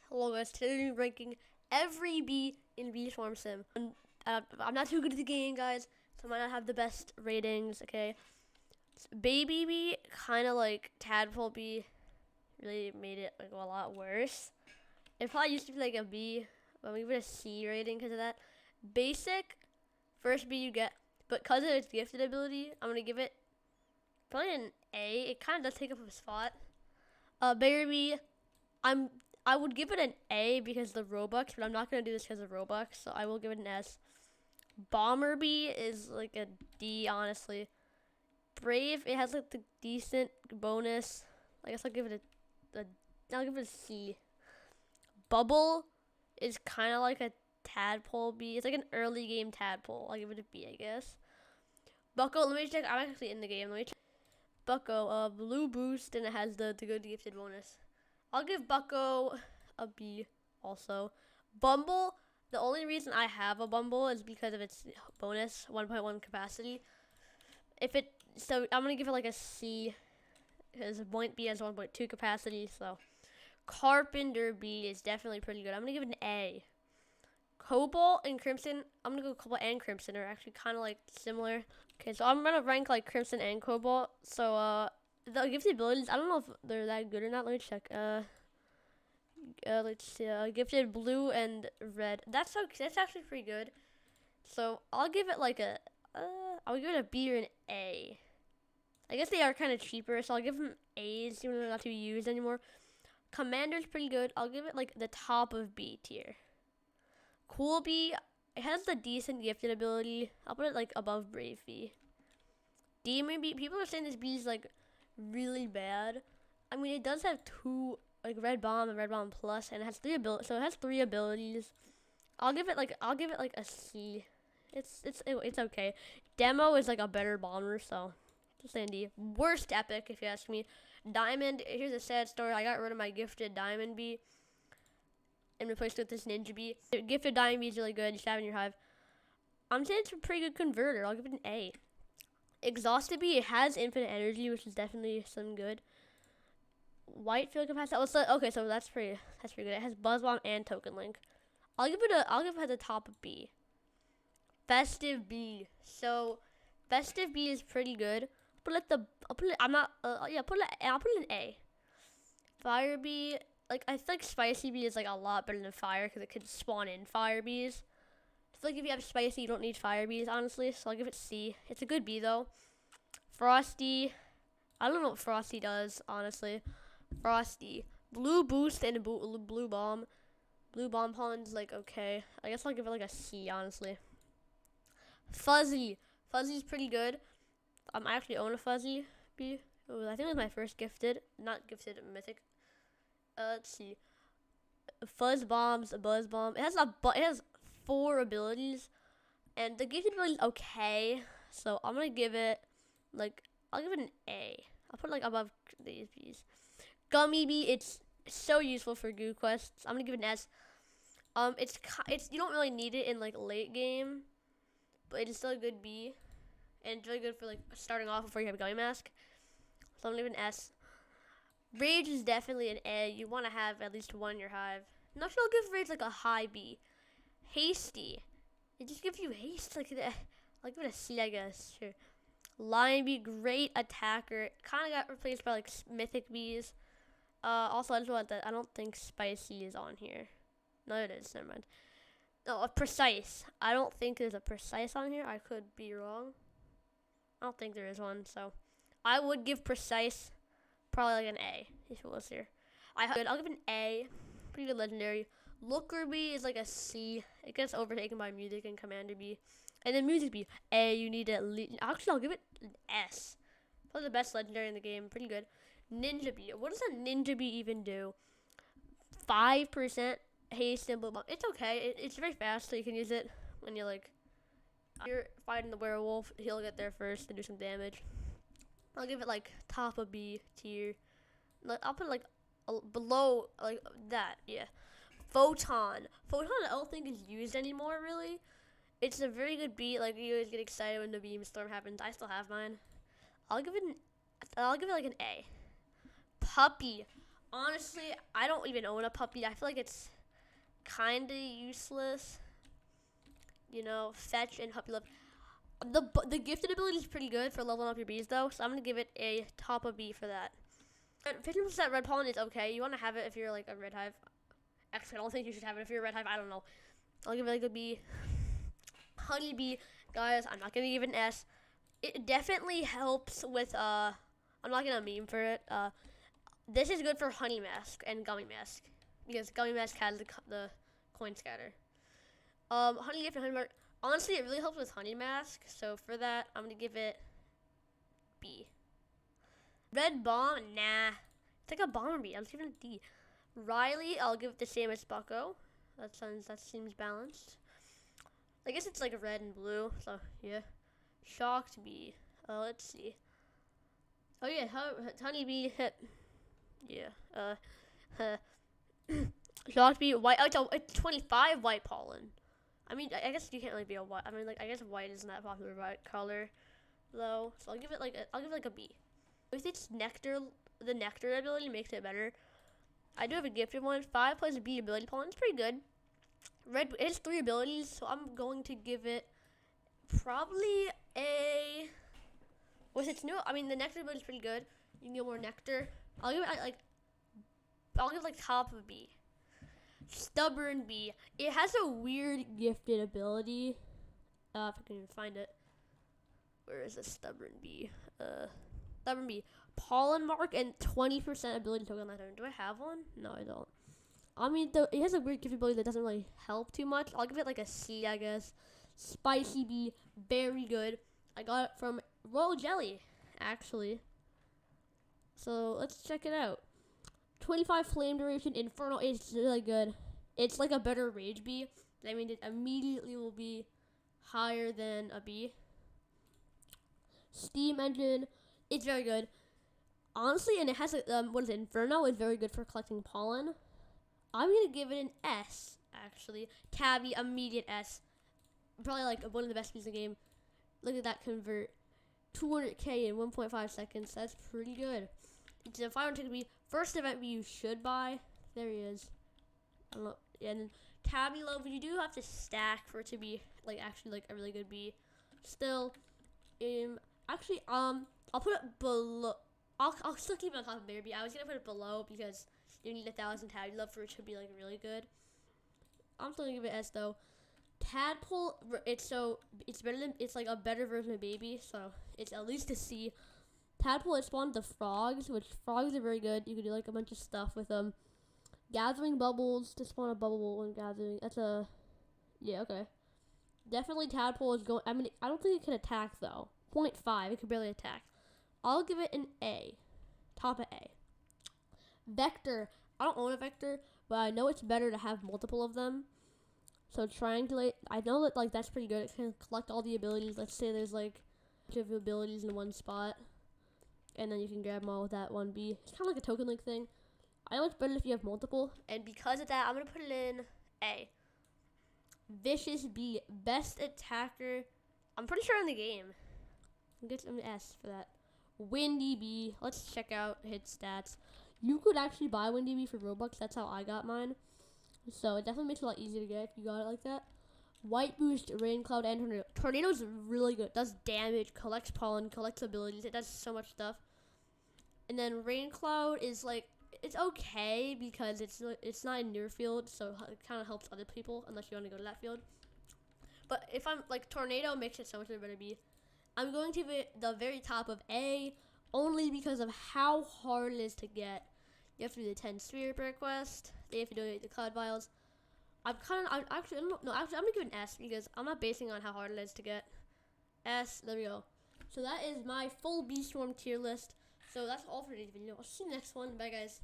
Hello guys, today we're ranking every bee in Bee Swarm Sim. I'm not too good at the game, guys, so I might not have the best ratings, okay? Baby bee, kind of like tadpole bee, really made it like a lot worse. It probably used to be like a B, but I'm gonna give it a C rating because of that. Basic, first B you get, but because of its gifted ability, I'm gonna give it probably an A. It kind of does take up a spot. Baby, I would give it an A because of the Robux, but I'm not gonna do this because of Robux, so I will give it an S. Bomber Bee is like a D, honestly. Brave, it has like the decent bonus. I guess I'll give it I'll give it a C. Bubble is kind of like a tadpole bee. It's like an early game tadpole. I'll give it a B, I guess. Bucko, let me check. I'm actually in the game. Let me check. Bucko, blue boost, and it has the good gifted bonus. I'll give Bucko a B also. Bumble, the only reason I have a Bumble is because of its bonus 1.1 capacity. So I'm going to give it like a C because Point B has 1.2 capacity. So Carpenter B is definitely pretty good. I'm going to give it an A. Cobalt and Crimson, I'm going to go Cobalt and Crimson are actually kind of like similar. Okay, so I'm going to rank like Crimson and Cobalt. So the gifted abilities, I don't know if they're that good or not. Let me check. Let's see. Gifted blue and red. That's actually pretty good. So I'll give it like a. I'll give it a B or an A. I guess they are kind of cheaper, so I'll give them A's, even though they're not to be used anymore. Commander's pretty good. I'll give it like the top of B tier. Cool B, it has the decent gifted ability. I'll put it like above Brave B. Demon B, people are saying this B is like really bad. I mean, it does have two, like Red Bomb and Red Bomb Plus, and it has three abilities. I'll give it like a C. It's okay. Demo is like a better bomber, so just saying D. Worst epic, if you ask me. Diamond. Here's a sad story. I got rid of my gifted Diamond Bee and replaced it with this Ninja Bee. The gifted Diamond Bee is really good. You should have it in your hive. I'm saying it's a pretty good converter. I'll give it an A. Exhausted Bee, it has infinite energy, which is definitely some good. White field capacity. Okay, so that's pretty good. It has Buzz Bomb and Token Link. I'll give it at the top of B. Festive Bee. So Festive Bee is pretty good. I'll put it an A. Fire Bee, like I feel like Spicy Bee is like a lot better than Fire because it could spawn in Fire Bees. I feel like if you have Spicy, you don't need Fire Bees, honestly. So I'll give it C. It's a good bee though. Frosty, I don't know what Frosty does, honestly. Frosty, blue boost and blue bomb. Blue bomb pollen's like okay. I guess I'll give it like a C, honestly. Fuzzy's pretty good. I actually own a Fuzzy bee. I think it was my first gifted, not gifted, mythic. Let's see. Fuzz bombs, a buzz bomb. It has 4 abilities, and the gifted ability is okay. So I'm gonna give it I'll give it an A. I'll put it like above these bees. Gummy Bee, it's so useful for goo quests. I'm gonna give it an S. It's you don't really need it in like late game, but it's still a good bee, and it's really good for like starting off before you have a gummy mask. So I'm gonna give it an S. Rage is definitely an A. You want to have at least one in your hive. Not sure I'll give Rage like a high B. Hasty, it just gives you haste like that. I'll give it a C, I guess. Sure. Lion Bee, great attacker. Kind of got replaced by like mythic bees. Also, I just want that. I don't think Spicy is on here. No, it is. Never mind. No, a Precise. I don't think there's a Precise on here. I could be wrong. I don't think there is one. So, I would give Precise probably like an A if it was here. I'll give it an A. Pretty good legendary. Looker Bee is like a C. It gets overtaken by Music and Commander Bee. And then Music Bee, A. You need at least. Actually, I'll give it an S. Probably the best legendary in the game. Pretty good. Ninja Bee. What does a Ninja Bee even do? 5% haste and blue bomb. It's okay. It's very fast, so you can use it when you're fighting the werewolf. He'll get there first to do some damage. I'll give it like top of B tier. I'll put it like below like that. Yeah. Photon I don't think is used anymore really. It's a very good beat. Like you always get excited when the beam storm happens. I still have mine. I'll give it like an A. Puppy. Honestly, I don't even own a puppy. I feel like it's kind of useless. You know, fetch and puppy love. The gifted ability is pretty good for leveling up your bees, though. So I'm gonna give it a top of B for that. 50% red pollen is okay. You want to have it if you're like a red hive. Actually, I don't think you should have it if you're a red hive. I don't know. I'll give it like a B. Honeybee, guys. I'm not gonna give it an S. It definitely helps with I'm not gonna meme for it. This is good for honey mask and gummy mask because gummy mask has the coin scatter. Honey gift and honey mark. Honestly, it really helps with honey mask. So for that, I'm gonna give it B. Red bomb, nah. It's like a bomber bee. I'm just giving it a D. Riley, I'll give it the same as Bucko. That seems balanced. I guess it's like a red and blue. So yeah. Shocked bee. Let's see. Oh yeah, honeybee hit. Yeah. Shocked bee white. Oh, it's 25 white pollen. I mean, I guess you can't really be a white. I mean, like I guess white isn't that popular white color, though. So I'll give it like a B. With its nectar, the nectar ability makes it better. I do have a gifted one. 5 plus B ability pollen. It's pretty good. Red. It has 3 abilities, so I'm going to give it probably a. With its new, I mean, the nectar ability is pretty good. You can get more nectar. I'll give it I'll give like top of B. Stubborn bee. It has a weird gifted ability. If I can even find it. Where is the stubborn bee? Stubborn bee. Pollen mark and 20% ability token on that turn. Do I have one? No, I don't. I mean, it has a weird gifted ability that doesn't really help too much. I'll give it like a C, I guess. Spicy bee. Very good. I got it from Royal Jelly, actually. So let's check it out. 25 flame duration. Inferno is really good. It's like a better rage bee. I mean, it immediately will be higher than a bee. Steam engine. It's very good. Honestly, and it has what is it? Inferno is very good for collecting pollen. I'm gonna give it an S. Actually, Tabby, immediate S. Probably like one of the best bees in the game. Look at that convert. 200k in 1.5 seconds. That's pretty good. It's a 500 bee. First event bee you should buy. There he is. I don't know. Yeah, and then Tabby Love, you do have to stack for it to be like actually like a really good bee. Still, actually, I'll put it below. I'll still keep it on top of Bear Bee. I was gonna put it below because you need 1,000 Tabby Love for it to be like really good. I'm still gonna give it S though. Tadpole, it's better than, it's like a better version of Baby, so it's at least a C. Tadpole, it spawned the frogs, which frogs are very good. You can do like a bunch of stuff with them. Gathering bubbles to spawn a bubble when gathering. That's a, yeah, okay. Definitely Tadpole is going, I mean, I don't think it can attack though. 0.5, it can barely attack. I'll give it an A. Top of A. Vector, I don't own a Vector, but I know it's better to have multiple of them. So triangulate, I know that like that's pretty good. It can collect all the abilities. Let's say there's like a bunch of abilities in one spot, and then you can grab them all with that one bee. It's kind of like a token link thing. I know it's better if you have multiple, and because of that, I'm gonna put it in A. Vicious bee, best attacker. I'm pretty sure in the game. I'll get an S for that. Windy bee. Let's check out his stats. You could actually buy Windy bee for Robux. That's how I got mine. So it definitely makes it a lot easier to get if you got it like that. White boost, rain cloud, and tornado. Tornado is really good. Does damage, collects pollen, collects abilities. It does so much stuff. And then rain cloud is like, it's okay because it's not in your field, so it kind of helps other people unless you want to go to that field. But if I'm like tornado makes it so much better to be. I'm going to be the very top of A only because of how hard it is to get. You have to do the 10 spirit quest. They have to donate the cloud vials. I'm gonna give it an S because I'm not basing on how hard it is to get. S, there we go. So that is my full Bee Swarm tier list. So that's all for today's video. I'll see you next one. Bye guys.